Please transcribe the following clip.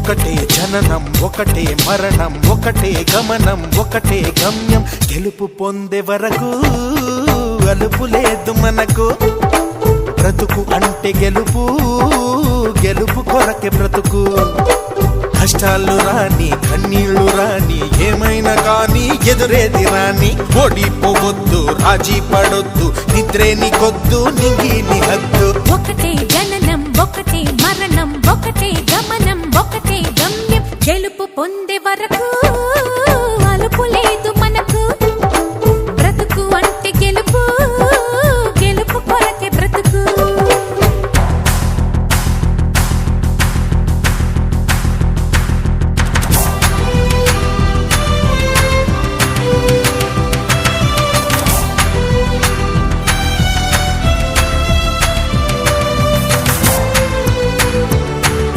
ఒకటే జననం ఒకటే మరణం ఒకటే గమనం ఒకటే గమ్యం గెలుపు పొందే వరకు అలుపు లేదు మనకు బ్రతుకు అంటే గెలుపు గెలుపు కొరకే బ్రతుకు కష్టాలు రాని కన్నీళ్లు రాని ఏమైనా కానీ ఎదురేది రాని ఓడిపోవద్దు రాజీ పడొద్దు నిద్రే నీకొద్దు నింగి నీ హద్దు ఒకటే జననం ఒకటే మరణం ఒకటే గమనం ఒకటే గమ్యం గెలుపు పొందే వరకు